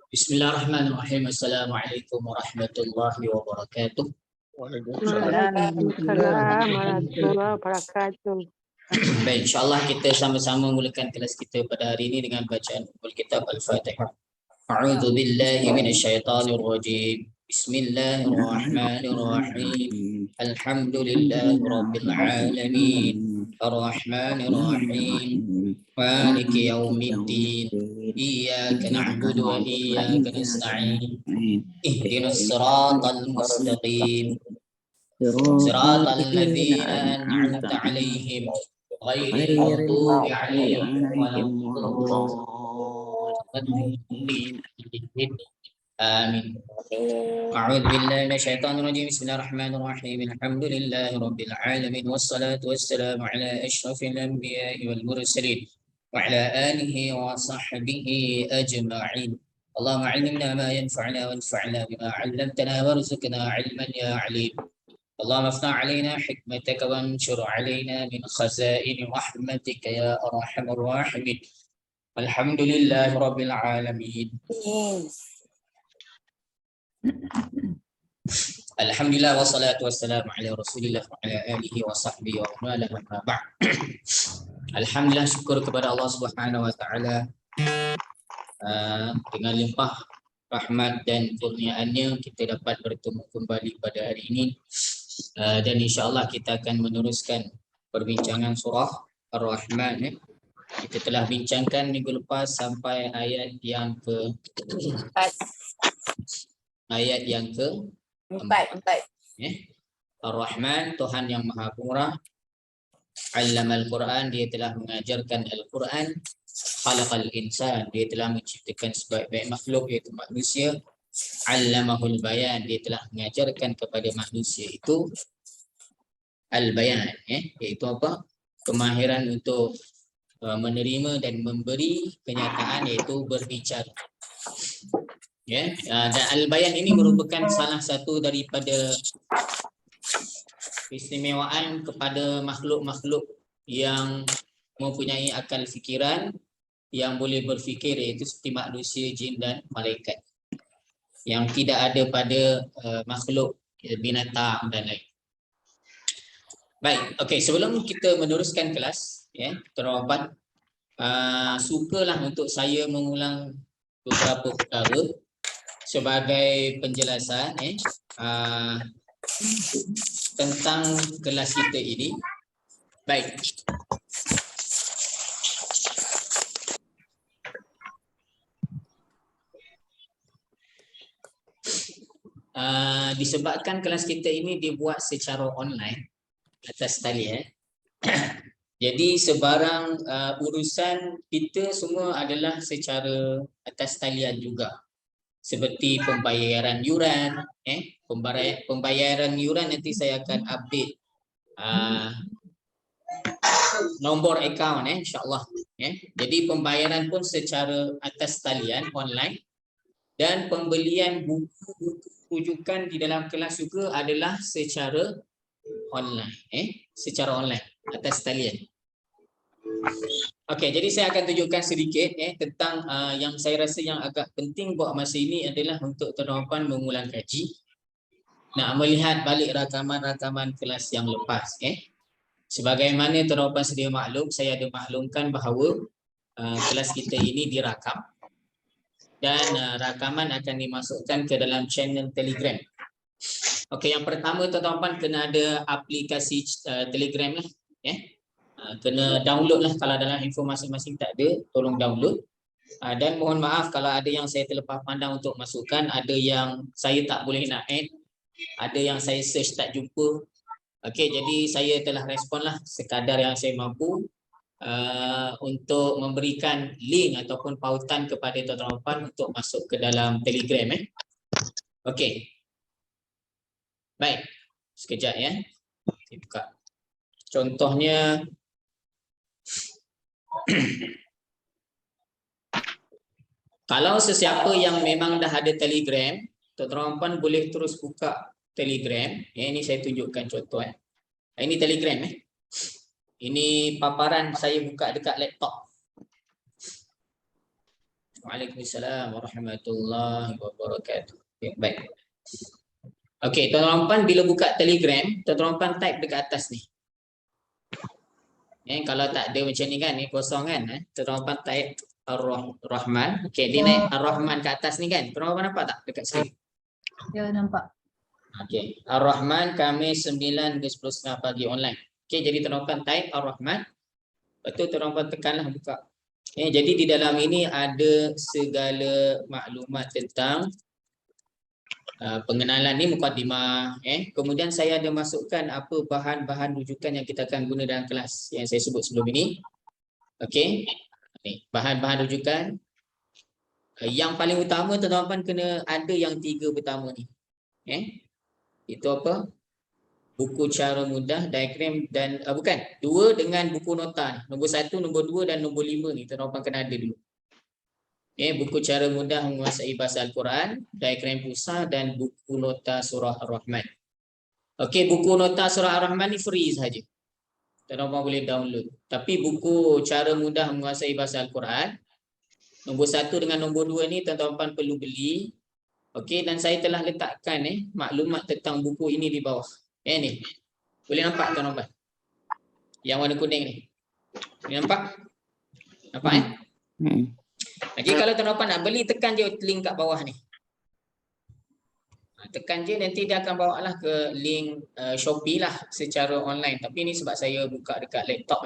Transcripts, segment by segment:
Bismillahirrahmanirrahim. Assalamualaikum warahmatullahi wabarakatuh. Waalaikumsalam warahmatullahi wabarakatuh. Baik, insyaAllah kita sama-sama mulakan kelas kita pada hari ini dengan bacaan Kitab Al-Fatihah. A'udzu billahi minasyaitonir rajim. Bismillahirrahmanirrahim. Alhamdulillahi rabbil alamin. Ar-Rahmanir Rahim. Maliki yaumiddin. Iyyaka na'budu wa iyyaka nasta'in. Ihdinas siratal mustaqim. Siratal ladzina an'amta 'alaihim ghairil maghdubi 'alaihim waladdallin. Amin. A'udzu billahi minasyaitonir rajim. Bismillahirrahmanirrahim. Alhamdulillahi rabbil alamin wassalatu wassalamu ala asyrafil anbiya'i wal mursalin wa ala alihi wa sahbihi ajma'in. Allahumma 'allimna ma yanfa'una wanfa'na bima 'allamtana warzuqna 'ilman ya 'alim. Allahumma aftah 'alaina hikmataka wanshur 'alaina min khazaini rahmatika ya arhamar rahimin. Alhamdulillahi rabbil alamin. Alhamdulillah wassalatu wassalamu ala Rasulillah wa ala alihi wa sahbihi wa man wala amma ba'd. Alhamdulillah, syukur kepada Allah Subhanahu wa taala dengan limpah rahmat dan kurniaannya kita dapat bertemu kembali pada hari ini, dan insyaallah kita akan meneruskan perbincangan surah Ar-Rahman. Kita telah bincangkan minggu lepas sampai ayat yang ke empat. Ar-Rahman, Tuhan yang Maha Pemurah. Allamal Quran, dia telah mengajarkan Al-Quran. Khalaqal insan, dia telah menciptakan sebaik-baik makhluk, iaitu manusia. Allamahul bayan, dia telah mengajarkan kepada manusia itu al-bayan, iaitu apa? Kemahiran untuk menerima dan memberi kenyataan, iaitu berbicara. Dan al-bayan ini merupakan salah satu daripada keistimewaan kepada makhluk-makhluk yang mempunyai akal fikiran, yang boleh berfikir, iaitu seperti manusia, jin dan malaikat, yang tidak ada pada makhluk binatang dan lain. Baik, okey, sebelum kita meneruskan kelas, tuan-tuan, sukalah untuk saya mengulang beberapa perkara sebagai penjelasan tentang kelas kita ini. Baik. Disebabkan kelas kita ini dibuat secara online atas talian, jadi sebarang urusan kita semua adalah secara atas talian juga, seperti pembayaran yuran, pembayaran yuran nanti saya akan update nombor akaun, insyaAllah. Jadi pembayaran pun secara atas talian online, dan pembelian buku rujukan di dalam kelas juga adalah secara online, secara online atas talian. Okey, jadi saya akan tunjukkan sedikit tentang yang saya rasa yang agak penting buat masa ini adalah untuk tuan-tuan mengulang kaji, nak melihat balik rakaman-rakaman kelas yang lepas. Sebagaimana tuan-tuan sedia maklum, saya ada maklumkan bahawa kelas kita ini dirakam dan rakaman akan dimasukkan ke dalam channel Telegram. Okey, yang pertama tuan-tuan kena ada aplikasi Telegram lah, kena download lah. Kalau dalam info masing-masing tak ada, tolong download. Dan mohon maaf kalau ada yang saya terlepas pandang untuk masukkan, ada yang saya tak boleh nak add, ada yang saya search tak jumpa. Okey, jadi saya telah respon lah sekadar yang saya mampu untuk memberikan link ataupun pautan kepada tuan-tuan untuk masuk ke dalam Telegram. Okey. Baik. Sekejap ya. Saya buka. Contohnya kalau sesiapa yang memang dah ada Telegram, tuan-tuan boleh terus buka Telegram. Ini saya tunjukkan contoh. Ini Telegram. Ini paparan saya buka dekat laptop. Waalaikumsalam warahmatullahi wabarakatuh. Okay, baik. Okey, tuan-tuan puan bila buka Telegram, tuan-tuan puan type dekat atas ni. Kalau tak ada macam ni kan, ni kosong kan. Tuan-tuan puan type Ar-Rahman. Okey, dia naik Ar-Rahman ke atas ni kan. Tuan-tuan puan nampak tak dekat skrin? Ya, nampak. Okey, Ar-Rahman Khamis 9 ke 10.30 pagi online. Okey, jadi tuan-tuan puan type Ar-Rahman. Lepas tu tuan-tuan puan tekanlah buka. Jadi di dalam ini ada segala maklumat tentang pengenalan ni mukadimah. Kemudian saya ada masukkan apa bahan-bahan rujukan yang kita akan guna dalam kelas yang saya sebut sebelum ini. Okey. Ni bahan-bahan rujukan. Yang paling utama tuan-tuan kena ada yang 3 pertama ni. Itu apa? Buku cara mudah, diagram dan bukan, 2 dengan buku nota ni. Nombor 1, nombor 2 dan nombor 5 ni tuan-tuan kena ada dulu. Buku cara mudah menguasai bahasa Al-Quran, diagram pusat dan buku nota surah Ar-Rahman. Okey, buku nota surah Ar-Rahman ni free saja. Tuan-tuan boleh download. Tapi buku cara mudah menguasai bahasa Al-Quran, nombor 1 dengan nombor 2 ni tuan-tuan perlu beli. Okey, dan saya telah letakkan maklumat tentang buku ini di bawah. Ni. Boleh nampak tuan-tuan? Yang warna kuning ni. Boleh nampak? Nampak Jadi kalau tuan-tuan nak beli, tekan je link kat bawah ni. Tekan je, nanti dia akan bawa lah ke link Shopee lah secara online. Tapi ni sebab saya buka dekat laptop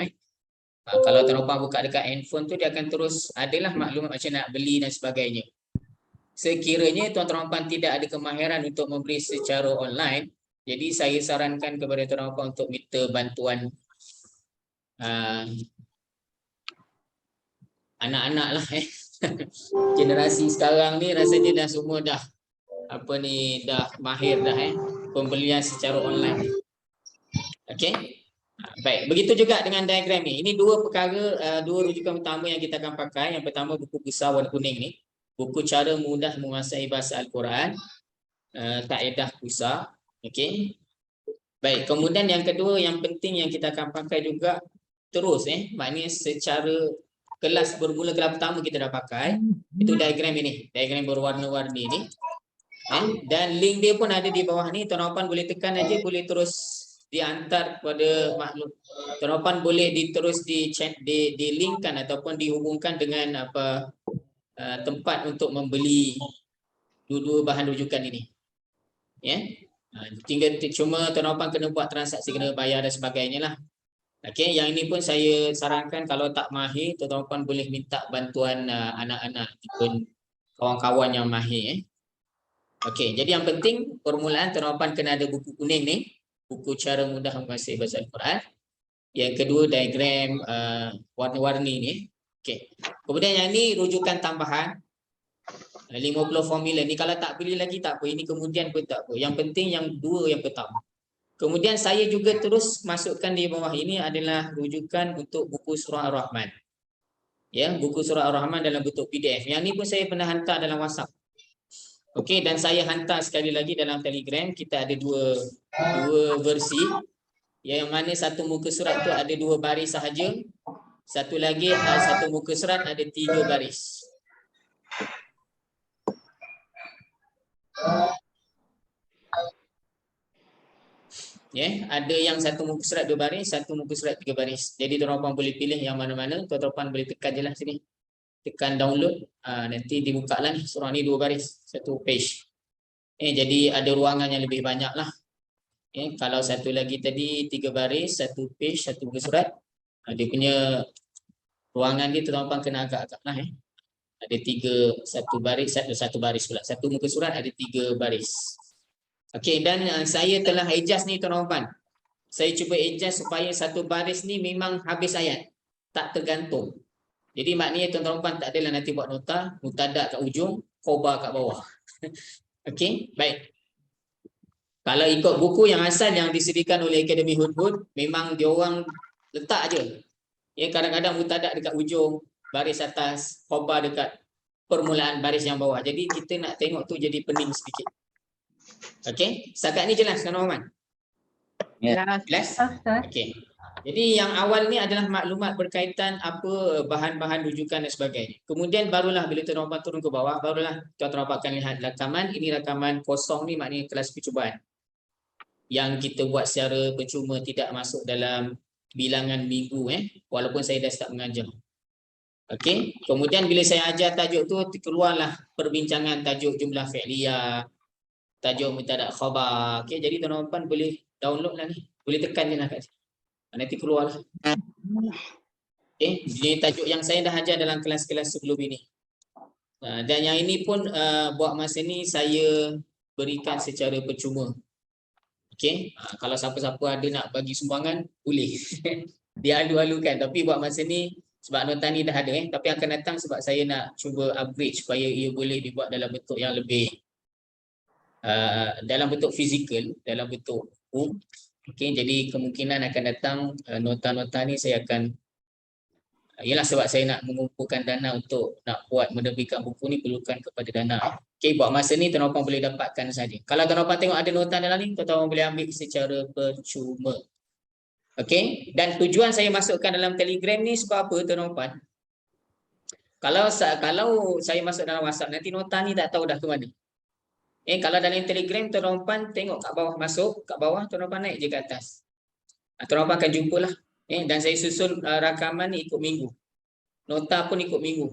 kalau tuan-tuan buka dekat handphone tu, dia akan terus adalah maklumat macam nak beli dan sebagainya. Sekiranya tuan-tuan tidak ada kemahiran untuk membeli secara online, jadi saya sarankan kepada tuan-tuan untuk minta bantuan anak-anak lah generasi sekarang ni rasanya dah semua dah dah mahir dah pembelian secara online. Okey. Baik, begitu juga dengan diagram ni. Ini 2 perkara, 2 rujukan utama yang kita akan pakai. Yang pertama buku besar warna kuning ni, buku cara mudah menguasai bahasa Al-Quran, kaedah pusat. Okey. Baik, kemudian yang kedua yang penting yang kita akan pakai juga terus maknanya secara kelas bermula kelas pertama kita dah pakai itu diagram ini, diagram berwarna-warni ni. Dan link dia pun ada di bawah ni, tuan-tuan boleh tekan aja, boleh terus diantar kepada makhluk. Tuan-tuan boleh terus di linkkan ataupun dihubungkan dengan tempat untuk membeli dua bahan rujukan ini. Tinggal cuma tuan-tuan kena buat transaksi, kena bayar dan sebagainya lah. Okey, yang ini pun saya sarankan kalau tak mahir, tuan-tuan boleh minta bantuan anak-anak ataupun kawan-kawan yang mahir. Okey, jadi yang penting permulaan tuan-tuan kena ada buku kuning ni, buku cara mudah menguasai bahasa Al-Quran. Yang kedua diagram warna-warni ni. Okey. Kemudian yang ni rujukan tambahan 50 formula ni, kalau tak pilih lagi tak apa, ini kemudian pun tak apa. Yang penting yang 2 yang pertama. Kemudian saya juga terus masukkan di bawah ini adalah rujukan untuk buku surah Ar-Rahman. Buku surah Ar-Rahman dalam bentuk PDF. Yang ni pun saya pernah hantar dalam WhatsApp. Okey, dan saya hantar sekali lagi dalam Telegram. Kita ada dua versi. Yang mana satu muka surat tu ada 2 baris sahaja. Satu lagi satu muka surat ada 3 baris. Ada yang satu muka surat 2 baris, satu muka surat 3 baris. Jadi tuan-tuan boleh pilih yang mana-mana. Tuan-tuan boleh tekan je lah sini. Tekan download. Nanti dibuka lah ni. Surah ni 2 baris, 1 page. Jadi ada ruangan yang lebih banyak lah. Kalau satu lagi tadi 3 baris, 1 page, 1 muka surat. Dia punya ruangan dia tuan-tuan kena agak-agak lah. Ada 3, 1 baris, 1 baris pula. Satu muka surat ada 3 baris. Okey, dan saya telah adjust ni tuan-tuan. Saya cuba adjust supaya 1 baris ni memang habis ayat. Tak tergantung. Jadi maknanya tuan-tuan tak adalah nanti buat nota, mubtada kat ujung, khabar kat bawah. Okey, baik. Kalau ikut buku yang asal yang disediakan oleh Akademi Hudhud, memang dia orang letak je. Kadang-kadang mubtada dekat ujung, baris atas, khabar dekat permulaan baris yang bawah. Jadi kita nak tengok tu jadi pening sedikit. Okey, setakat ni jelas kan Rahman? Ya. Jelas? Okey. Jadi yang awal ni adalah maklumat berkaitan apa bahan-bahan rujukan dan sebagainya. Kemudian barulah bila tuan-tuan turun ke bawah, barulah tuan-tuan akan lihat rakaman. Ini rakaman kosong ni, maknanya kelas percubaan. Yang kita buat secara percuma, tidak masuk dalam bilangan minggu walaupun saya dah start mengajar. Okey, kemudian bila saya ajar tajuk tu, keluarlah perbincangan tajuk jumlah fi'liyah, tajuk mubtada' khabar. Okey, jadi tuan-tuan boleh download lah ni. Boleh tekan je lah kat sini. Nanti keluarlah. Okey, ini tajuk yang saya dah ajar dalam kelas-kelas sebelum ini. Dan yang ini pun buat masa ni saya berikan secara percuma. Okey, kalau siapa-siapa ada nak bagi sumbangan, boleh. Dia alu-alukan, tapi buat masa ni sebab nota ni dah ada tapi akan datang sebab saya nak cuba upgrade supaya ia boleh dibuat dalam bentuk yang lebih dalam bentuk fizikal, dalam bentuk buku. Okey, jadi kemungkinan akan datang nota-nota ni saya akan ialah sebab saya nak mengumpulkan dana untuk nak buat menerbitkan buku ni, perlukan kepada dana. Okey, buat masa ni tuan-tuan boleh dapatkan saja. Kalau tuan-tuan tengok ada nota dalam ni, tuan-tuan boleh ambil secara percuma. Okey, dan tujuan saya masukkan dalam Telegram ni sebab apa tuan-tuan? Kalau saya masuk dalam WhatsApp, nanti nota ni tak tahu dah ke mana. Kalau dalam Telegram tuan-tuan tengok kat bawah, masuk kat bawah, tuan-tuan naik je ke atas. Tuan-tuan akan jumpalah. Dan saya susun rakaman ni ikut minggu. Nota pun ikut minggu.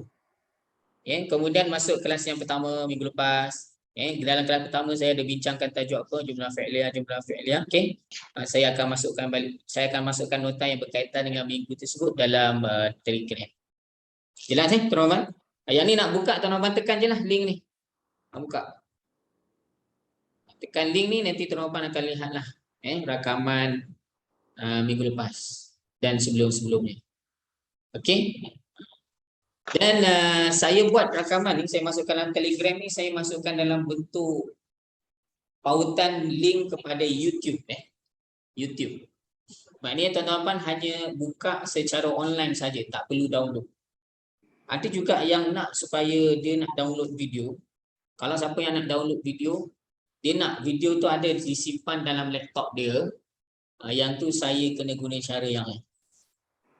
Kemudian masuk kelas yang pertama minggu lepas. Dalam kelas pertama saya ada bincangkan tajuk apa, jumlah fi'liyah. Okey. Saya akan masukkan nota yang berkaitan dengan minggu tersebut dalam Telegram. Jelas tuan-tuan? Yang ni nak buka, tuan-tuan tekan je lah link ni. Buka. Tekan link ni, nanti tuan-tuan akan lihatlah rakaman minggu lepas dan sebelum-sebelumnya. Okey. Dan saya buat rakaman ni, saya masukkan dalam Telegram ni, saya masukkan dalam bentuk pautan link kepada YouTube. YouTube. Maknanya tuan-tuan hanya buka secara online saja, tak perlu download. Ada juga yang nak supaya dia nak download video. Kalau siapa yang nak download video, dia nak video tu ada disimpan dalam laptop dia. Yang tu saya kena guna cara yang lain.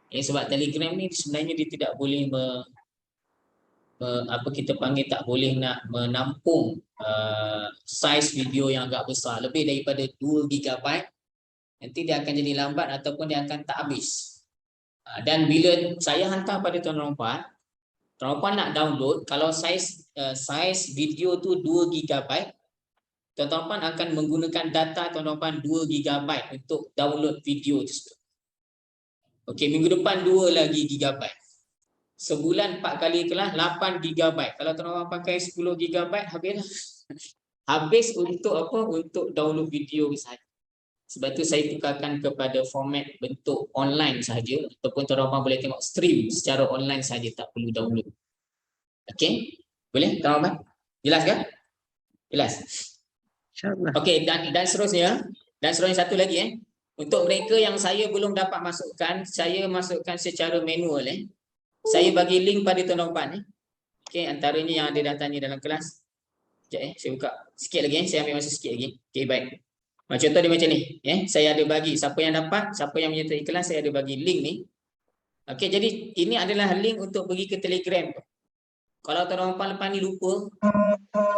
Sebab Telegram ni sebenarnya dia tidak boleh kita panggil, tak boleh nak menampung saiz video yang agak besar, lebih daripada 2 GB. Nanti dia akan jadi lambat ataupun dia akan tak habis. Dan bila saya hantar pada tuan-tuan nak download, kalau saiz video tu 2 GB, tuan-tuan akan menggunakan data tuan-tuan 2 GB untuk download video tersebut. Okey, minggu depan 2 lagi GB. Sebulan 4 kali kelas 8 GB. Kalau tuan-tuan pakai 10 GB, habislah. Habis untuk apa? Untuk download video sahaja. Sebab tu saya tukarkan kepada format bentuk online sahaja, ataupun tuan-tuan boleh tengok stream secara online sahaja, tak perlu download. Okey? Boleh tuan-tuan? Jelas ke? Jelas. InsyaAllah. Okey, dan seterusnya satu lagi untuk mereka yang saya belum dapat masukkan, saya masukkan secara manual Saya bagi link pada tuan-tuan Okey, antaranya yang ada datanya dalam kelas. Sekejap saya buka sikit lagi saya ambil masa sikit lagi. Okey, baik. Contoh dia macam ni saya ada bagi, siapa yang dapat, siapa yang menyertai kelas, saya ada bagi link ni. Okey, jadi ini adalah link untuk pergi ke Telegram. Kalau tuan-tuan lepas ni lupa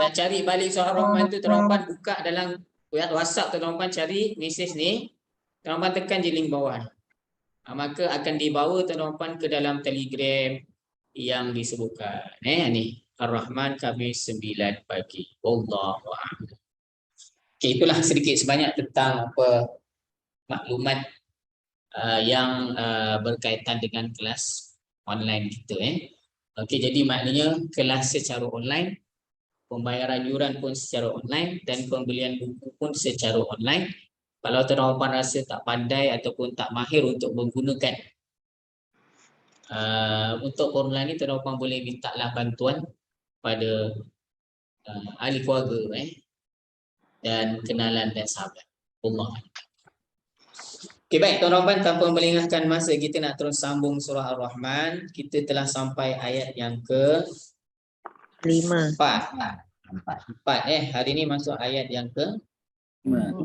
nak cari balik surah Ar-Rahman tu, tuan-tuan buka dalam WhatsApp, tuan-tuan cari mesej ni, tuan-tuan tekan je link bawah ni. Maka akan dibawa tuan-tuan ke dalam Telegram yang disebutkan. Ni Ar-Rahman Khamis 9 pagi. Wallahu a'lam. Okey, itulah sedikit sebanyak tentang maklumat yang berkaitan dengan kelas online kita. Okey, jadi maknanya kelas secara online, pembayaran yuran pun secara online, dan pembelian buku pun secara online. Kalau tuan-tuan rasa tak pandai ataupun tak mahir untuk menggunakan untuk online ni, tuan-tuan boleh mintalah bantuan pada ahli keluarga dan kenalan dan sahabat. Allah. Okey, baik tuan-tuan, tanpa melengahkan masa, kita nak terus sambung surah Ar-Rahman. Kita telah sampai ayat yang ke 5. 4. Hari ini masuk ayat yang ke 5.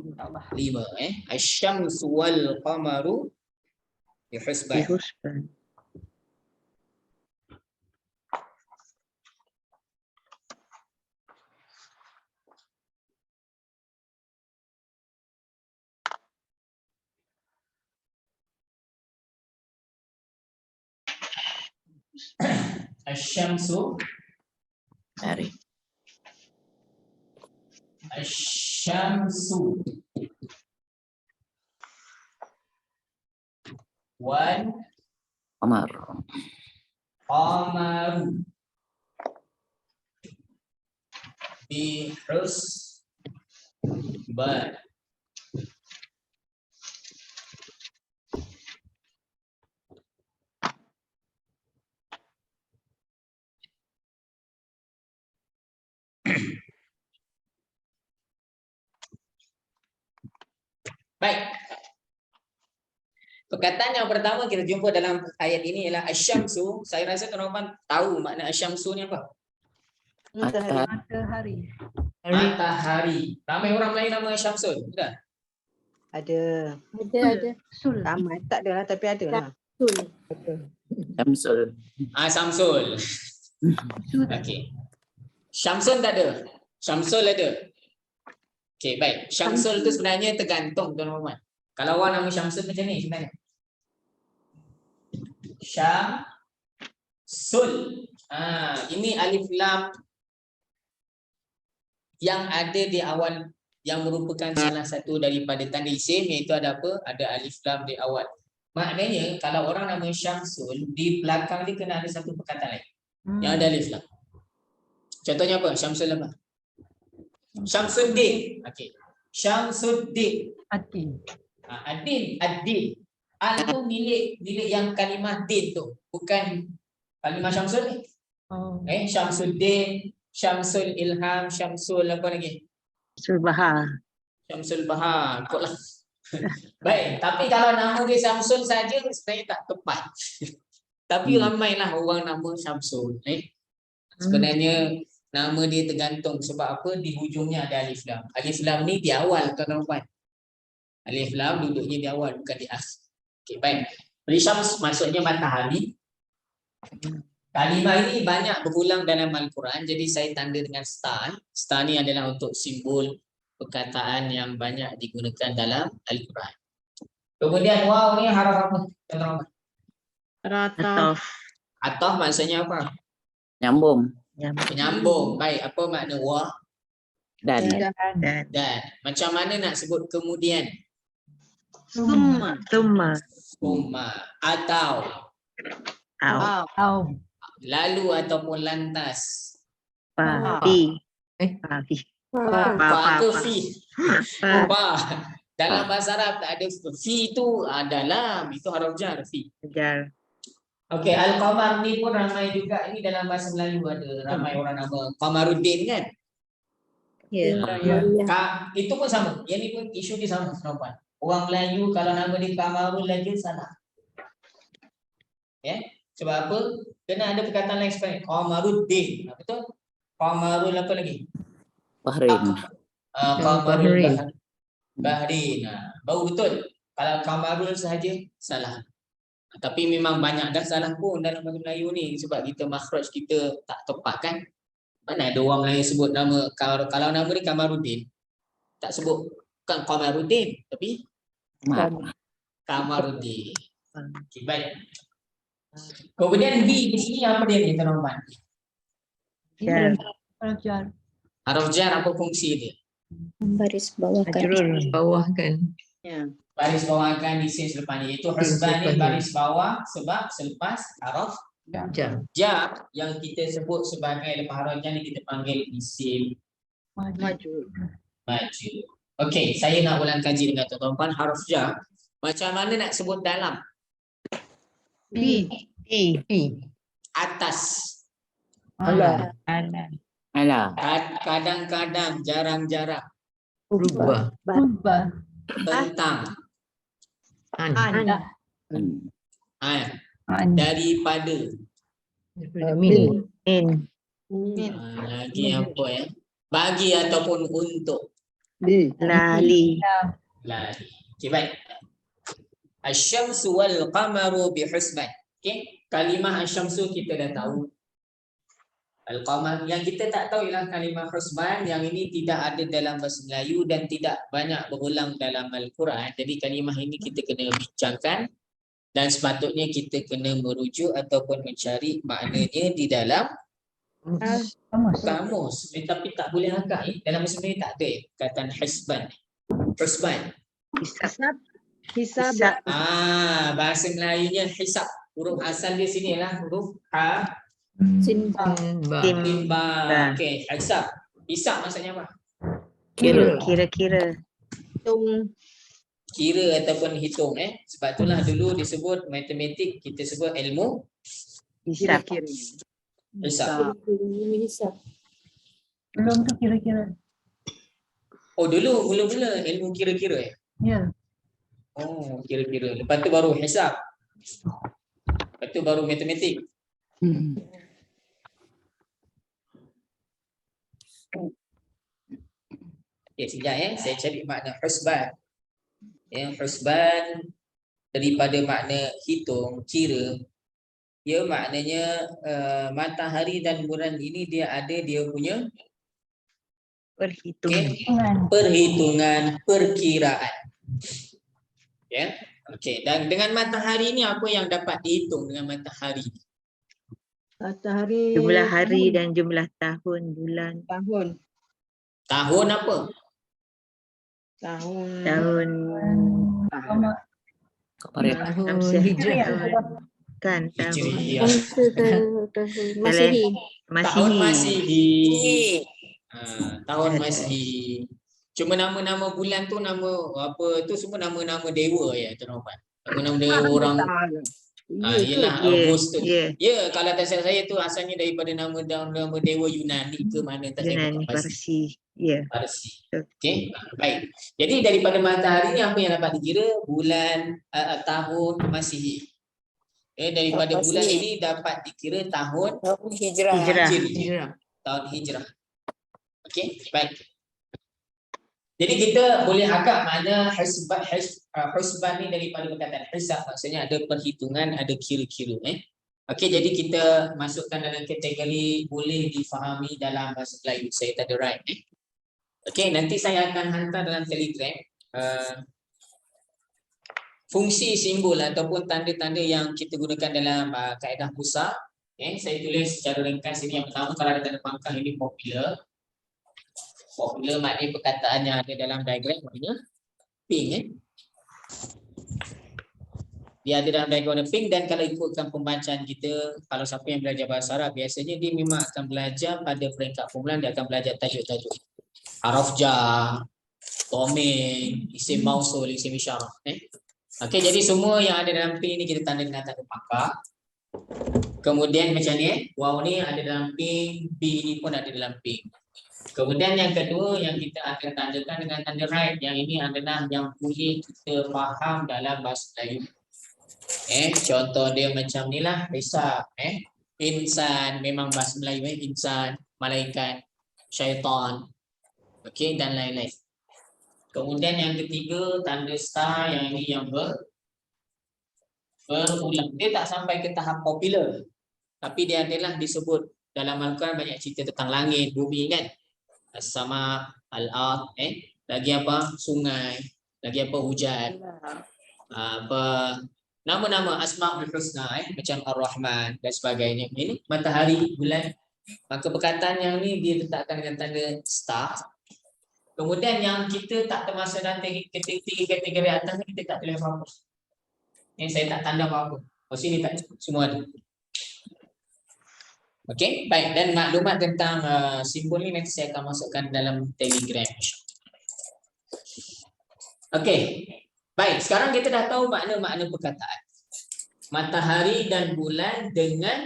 Asy-syamsu wal qamaru Dihusban. Dihusban. Asyamsu. Hari. Asyamsu. Wal Qamar. qamaru. Dihusban. Baik. Perkataan yang pertama kita jumpa dalam ayat ini ialah asyamsu. Saya rasa tuan-tuan tahu makna asyamsu ni apa? Matahari. Matahari. Ramai orang lain nama Syamsul, sudah? Ada. Ada. Sul. Ramai tak ada lah tapi ada lah. Sul. Syamsul. Samsul. Sul. Okey. Syamsul tak ada. Syamsul ada. Okey, baik. Syamsul tu sebenarnya tergantung tuan-tuan. Kalau orang nama Syamsul macam ni sebenarnya. Syamsul. Ini alif lam yang ada di awal, yang merupakan salah satu daripada tanda isim, iaitu ada apa? Ada alif lam di awal. Maknanya kalau orang nama Syamsul, di belakang dia kena ada satu perkataan lain yang ada alif lam. Contohnya apa? Syamsul apa? Syamsuddin. Okey. Syamsuddin. Adin. Adin. Adin. Al tu milik yang kalimah din tu, bukan kalimah Syamsul ni. Oh. Syamsuddin, Syamsul Ilham, Syamsul apa lagi? Syamsul Bahar. Syamsul Bahar. Ikutlah. Baik, tapi kalau nama dia Syamsul saja sebenarnya tak tepat. Tapi ramailah orang nama Syamsul. Sebenarnya nama dia tergantung sebab apa? Di hujungnya ada alif lam. Alif lam ni di awal tuan-tuan. Alif lam duduknya di awal bukan di akhir. Okey, baik. Jadi Syams maksudnya matahari. Kalimah ini banyak berulang dalam Al-Quran, jadi saya tanda dengan star. Star ni adalah untuk simbol perkataan yang banyak digunakan dalam Al-Quran. Kemudian waw ni haraf apa? Rata. Ataf maksudnya apa? Nyambung. Penyambung. Baik, apa makna waw? Dan. Dan. Macam mana nak sebut kemudian? Summa. Summa. Atau Au. lalu ataupun lantas. Fi. Fa ke fi? Fa. Dalam bahasa Arab tak ada fi itu dalam, itu haraf jar fi. Jar. Okey, Al-Qamar ni pun ramai juga, ini dalam bahasa Melayu ada ramai orang nama Qamaruddin kan? Ya. Itu pun sama. Yang ni pun isu dia sama, tuan-tuan. Orang Melayu kalau nama dia Qamarul lagi salah. Ya. Sebab apa? Kena ada perkataan lain sebenarnya. Qamaruddin. Betul? Qamarul apa lagi? Bahrain. Qamarul Bahrain. Baru betul. Kalau Qamarul sahaja salah. Tapi memang banyak dah salah pun dalam bahasa Melayu ni sebab kita makhraj kita tak tepat kan. Mana ada orang Melayu sebut nama, kalau nama dia Qamaruddin, tak sebut bukan Qamaruddin tapi Qamaruddin. Okay, baik. Kemudian B di sini apa dia ni tuan-tuan? Jar. Jar. Haraf jar apa fungsi dia? Baris bawahkan. Majrur. Bawahkan. Baris bawahkan di sini selepas ni. Itu husban ni baris bawah sebab selepas haraf Jar. jar yang kita sebut sebagai lepas haraf jar ni kita panggil isim Maju. maju. Okey, saya nak ulang kaji dengan tuan-tuan haraf jar. Macam mana nak sebut dalam? Fi. Atas. Ala. Kadang-kadang, jarang-jarang. Berubah. Tentang. Anda. Daripada. Min. Lagi apa ya? Bagi ataupun untuk. Lali. Lari. Okey, baik. Asy-syamsu wal qamaru bihusban. Okey, kalimah asy-syamsu kita dah tahu. Al-qamar yang kita tak tahu ialah kalimah husban, yang ini tidak ada dalam bahasa Melayu dan tidak banyak berulang dalam Al-Quran. Jadi kalimah ini kita kena bincangkan dan sepatutnya kita kena merujuk ataupun mencari maknanya di dalam kamus. Tapi tak boleh agak dalam bahasa Melayu tak ada perkataan husban. Husban. Hisab. Hisab. Hisab. Bahasa Melayunya hisab. Huruf asal dia sini ialah huruf ha. Sinba. Timba. Okey, hisab. Hisab maksudnya apa? Kira. Kira-kira. Kira ataupun hitung Sebab itulah dulu disebut matematik, kita sebut ilmu Hisab. hisab. Hisab. Belum tu kira-kira. Oh, dulu mula-mula ilmu kira-kira Ya. Oh, kira-kira. Lepas tu baru hisab. Lepas tu baru matematik. Okay, sekejap saya cari makna husban. Husban daripada makna hitung, kira. Dia maknanya matahari dan bulan ini dia ada dia punya Perhitungan. perhitungan, perkiraan. Okey, dan dengan matahari ni apa yang dapat dihitung dengan matahari? Matahari. Jumlah hari dan jumlah tahun, bulan. Tahun. Tahun apa? Tahun. Tahun. Tahun Hijriah. Hijrah. Kan tahun. Hijriah. Masihi. Tahun Masihi. Masihi. Tahun Masihi. Cuma nama-nama bulan tu nama apa tu semua nama-nama dewa tuan Rahman. Nama-nama dewa orang ialah Agustus. Ya, kalau tak salah saya tu asalnya daripada nama dewa Yunani ke mana tak saya Yunani, Parsi. Ya. Parsi. Okey, baik. Jadi daripada matahari ni apa yang dapat dikira? Bulan, tahun Masihi. Daripada bulan ini dapat dikira tahun Hijrah. Hijrah. tahun Hijrah. Okey, baik. Jadi kita boleh agak mana husban ni daripada perkataan hisab, maksudnya ada perhitungan, ada kira-kira. Okey, jadi kita masukkan dalam kategori boleh difahami dalam bahasa Melayu. Saya tak ada right. Okey, nanti saya akan hantar dalam Telegram fungsi simbol ataupun tanda-tanda yang kita gunakan dalam kaedah pusat. Saya tulis secara ringkas ini. Yang pertama, kalau ada tanda pangkah ini popular. Popular maknanya perkataan yang ada dalam diagram maknanya pink. Dia ada dalam diagram warna pink, dan kalau ikutkan pembacaan kita, kalau siapa yang belajar bahasa Arab biasanya dia memang akan belajar pada peringkat permulaan, dia akan belajar tajuk-tajuk. Haraf jar, domir, isim mausul, isim isyarah. Okey, jadi semua yang ada dalam pink ni kita tanda dengan tanda pangkah. Kemudian macam ni, waw ni ada dalam pink, B ni pun ada dalam pink. Kemudian yang kedua yang kita akan tandakan dengan tanda right, yang ini adalah yang boleh kita faham dalam bahasa Melayu. Contoh dia macam ni lah, hisab, insan, memang bahasa Melayu, insan, malaikat, syaitan, okey, dan lain-lain. Kemudian yang ketiga, tanda star, yang ini yang berulang. Dia tak sampai ke tahap popular, tapi dia adalah disebut dalam Al-Quran banyak cerita tentang langit, bumi kan. As-sama, al-ard, lagi apa? Sungai, lagi apa? Hujan. Apa nama-nama Asmaul Husna, macam Ar-Rahman dan sebagainya. Ini matahari, bulan. Maka perkataan yang ni dia letakkan dengan tanda star. Kemudian yang kita tak termasuk dalam tiga kategori atas ni, kita tak tulis apa-apa. Saya tak tanda apa-apa. Oh, sini tak, semua ada. Okey, baik. Dan maklumat tentang simbol ni nanti saya akan masukkan dalam Telegram. Okey, baik. Sekarang kita dah tahu makna-makna perkataan. Matahari dan bulan dengan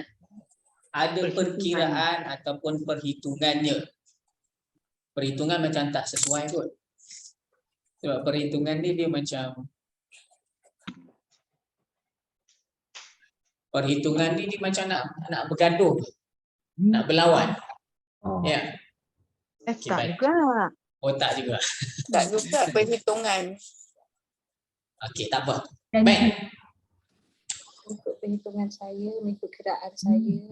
ada perkiraan ataupun perhitungannya. Perhitungan macam tak sesuai kot. Sebab perhitungan ni dia macam perhitungan ni dia macam nak bergaduh. Nak berlawan. Ya. Tak juga. Oh, tak juga. Tak juga perhitungan. Okey, tak apa. Dan Baik. Untuk perhitungan saya, mengikut kiraan saya.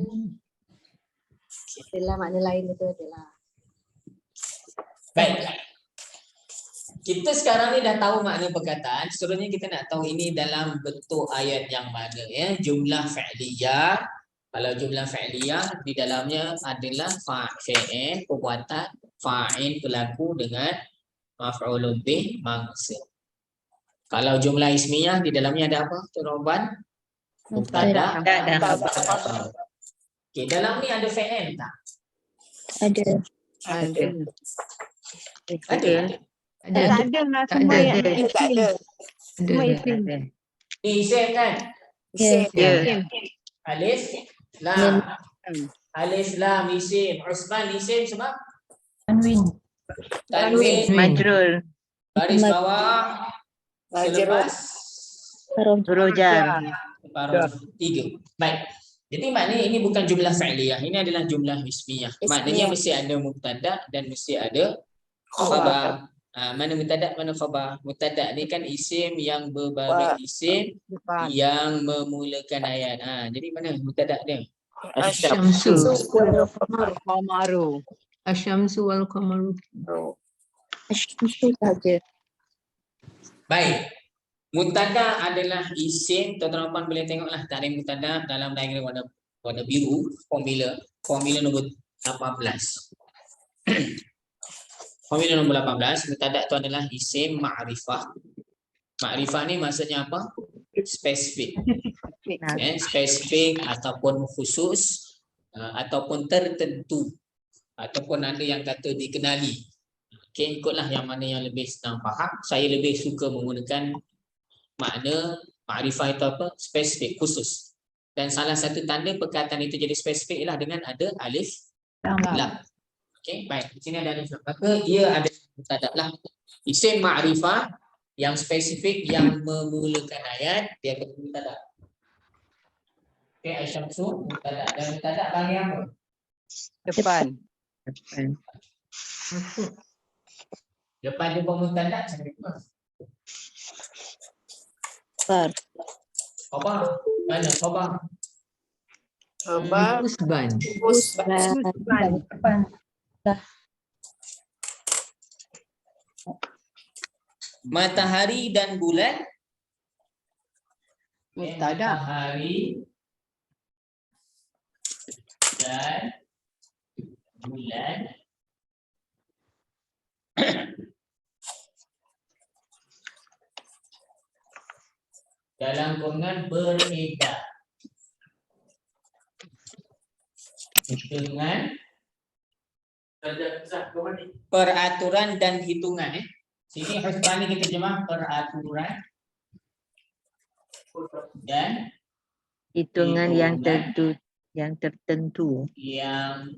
Adalah makna lain itu adalah. Baik. Kita sekarang ni dah tahu makna perkataan, seterusnya kita nak tahu ini dalam bentuk ayat yang mana ya. Jumlah fi'liyah. Kalau jumlah fi'liyah di dalamnya adalah fi'il perbuatan, fa'il pelaku dengan maf'ulun bih mangsa. Kalau jumlah ismiyah di dalamnya ada apa? Tuan-tuan? Mubtada. Okey, dalam ni ada fi'il tak? Ada. Ada. Ada. Ada. Tak ada lah Tak semua ada. yang isim. Ada. Semua isim. Ni isim kan? Ya. Ya. Alif, lam. Alif, lam, isim. Usman isim sebab? Tanwin. Tanwin. Majrul. Baris bawah. Selepas Huruf jar. separuh 3. Baik. Jadi maknanya ini bukan jumlah fi'liyah. Ini adalah jumlah ismiyah. Maknanya mesti ada mubtada dan mesti ada khabar. Mana mubtada, mana khabar? Mubtada ni kan isim yang berbaris isim yang memulakan ayat. Jadi mana mubtada dia? Asyamsu. Qamaru. Asyamsu wal qamaru. Itu saja. Baik. Mubtada adalah isim. Tuan-tuan boleh tengoklah tarikh mubtada dalam diagram warna biru, formula nombor 18. Formula nombor 18, mubtada itu adalah isim ma'rifah. Ma'rifah ni maksudnya apa? Spesifik. Spesifik ataupun khusus ataupun tertentu ataupun ada yang kata dikenali. Okey, ikutlah yang mana yang lebih senang faham. Saya lebih suka menggunakan makna ma'rifah itu apa? Spesifik, khusus. Dan salah satu tanda perkataan itu jadi spesifik ialah dengan ada alif lam. Okey, baik. Di sini ada alif lam. Maka ia ada mubtada lah. Isim ma'rifah yang spesifik yang memulakan ayat dia kata mubtada. Okey, Aisyamsu mubtada. Dan mubtada bagi apa? Depan. Depan jumpa mubtada saya kata. Khabar. Khabar. Mana khabar? Usban. Depan. Matahari dan bulan. Mubtada. Matahari dan bulan. Dalam kurungan beredar dengan peraturan dan hitungan. Sini Husbani kita terjemah peraturan dan Hitungan yang tertentu. yang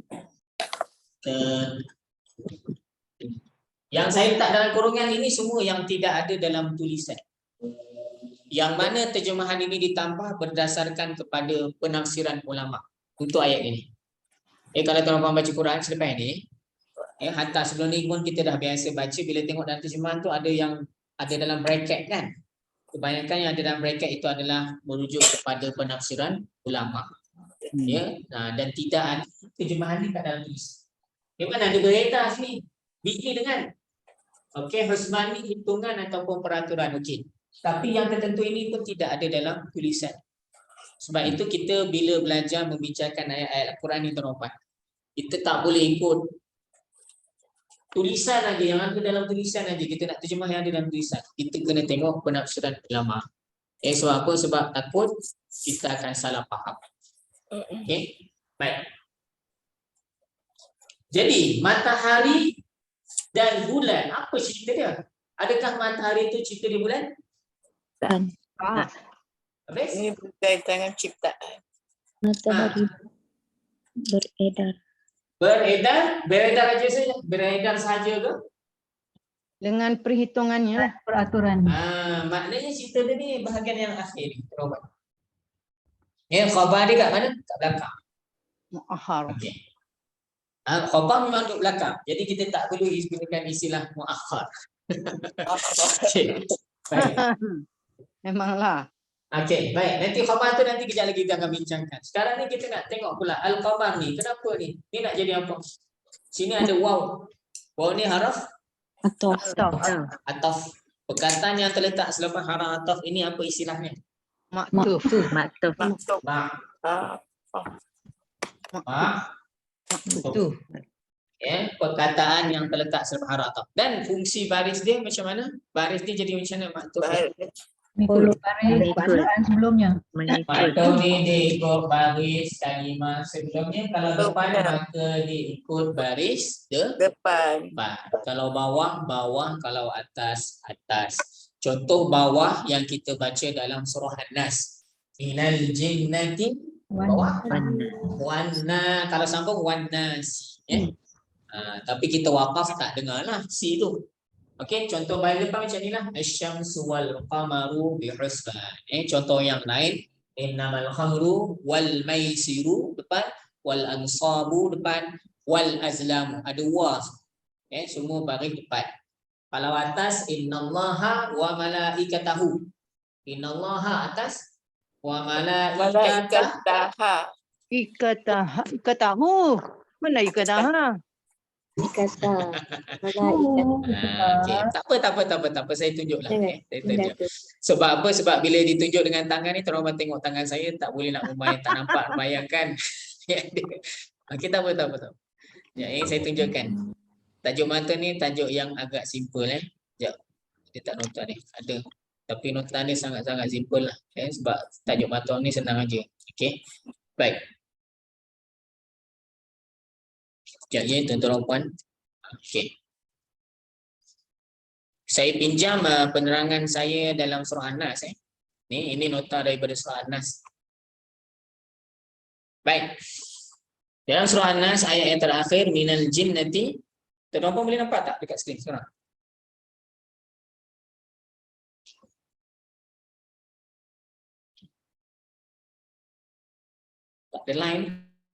yang saya letak dalam kurungan ini semua yang tidak ada dalam tulisan. Yang mana terjemahan ini ditambah berdasarkan kepada penafsiran ulama untuk ayat ini. Kalau tuan-tuan baca Quran selepas ini, hatta sebelum ni pun kita dah biasa baca, bila tengok dalam terjemahan tu ada yang ada dalam bracket kan. Kebanyakan yang ada dalam bracket itu adalah merujuk kepada penafsiran ulama. Dan tidak ada terjemahan ni kat dalam tulis. Mana ada beredar sini? Bikin dengan Husbani hitungan ataupun peraturan. Tapi yang tertentu ini pun tidak ada dalam tulisan. Sebab itu kita bila belajar membicarakan ayat-ayat Al-Quran ini terdapat, kita tak boleh ikut tulisan aja, yang ada dalam tulisan aja. Kita nak terjemah yang ada dalam tulisan. Kita kena tengok penafsiran ulama. Sebab apa? Sebab takut kita akan salah faham. Baik. Jadi matahari dan bulan, apa cerita dia? Adakah matahari itu cerita di bulan? Dan Habis? Ini berkaitan dengan ciptaan. matahari beredar. Beredar saja? Beredar saja ke? Dengan perhitungannya. Peraturan. Maknanya cerita dia ni bahagian yang akhir. Khabar dia kat mana? Kat belakang. Mu'akhar. Khabar memang duduk belakang. Jadi kita tak perlu gunakan istilah mu'akhar. Baik. Memanglah. Okey, baik. Nanti khabar tu nanti kejap lagi kita akan bincangkan. Sekarang ni kita nak tengok pula al-qamar ni. Kenapa ni? Ni nak jadi apa? Sini ada waw. Waw ni haraf Ataf. ataf. Perkataan yang terletak selepas haraf ataf ini apa istilahnya? Maktuf. Maktuf. Maksud. Ma. Ma. Tu. Ya, perkataan yang terletak selepas haraf ataf. Dan fungsi baris dia macam mana? Baris dia jadi macam mana maktuf? Mengikut baris Mengikut. bacaan sebelumnya. Mengikut. Maktub ni dia ikut baris kalimah sebelumnya. Kalau depan maka dia ikut baris Depan. depan. Kalau bawah, bawah. Kalau atas, atas. Contoh bawah yang kita baca dalam surah An-Nas. Minal jinnati bawah. Wanna. Kalau sambung wannas. Ya. Tapi kita wakaf tak dengar lah si tu. Okey, contoh baris depan macam ni lah. Asy-syamsu wal qamaru bihusban. Contoh yang lain. Innamal khamru wal maisiru depan. Wal ansabu depan. Wal azlamu. Ada wa. Semua baris depan. Kalau atas. Innallaha wa malaikatahu. Innallaha atas. Wa malaikatahu. Malaikataha. Ikatahu. Mana ikataha? Kata malaikat. Okey, tak apa. Saya tunjuklah. Jangan. Saya tunjuk. Sebab apa? Sebab bila ditunjuk dengan tangan ni, terus tengok tangan saya tak boleh nak membayang, tak nampak membayangkan. Okey, tak apa. Ya, ini saya tunjukkan. Tajuk mata ni tajuk yang agak simple Sekejap. Dia tak nota ni. Ada. Tapi nota ni sangat-sangat simple lah. Sebab tajuk mata ni senang aja. Okey. Baik. Sekejap ya, tuan-tuan dan puan. Okey. Saya pinjam penerangan saya dalam surah An-Nas. Ini nota daripada surah An-Nas. Baik. Dalam surah An-Nas ayat yang terakhir minal jinnati. Tuan-tuan boleh nampak tak dekat skrin sekarang? Tak ada line.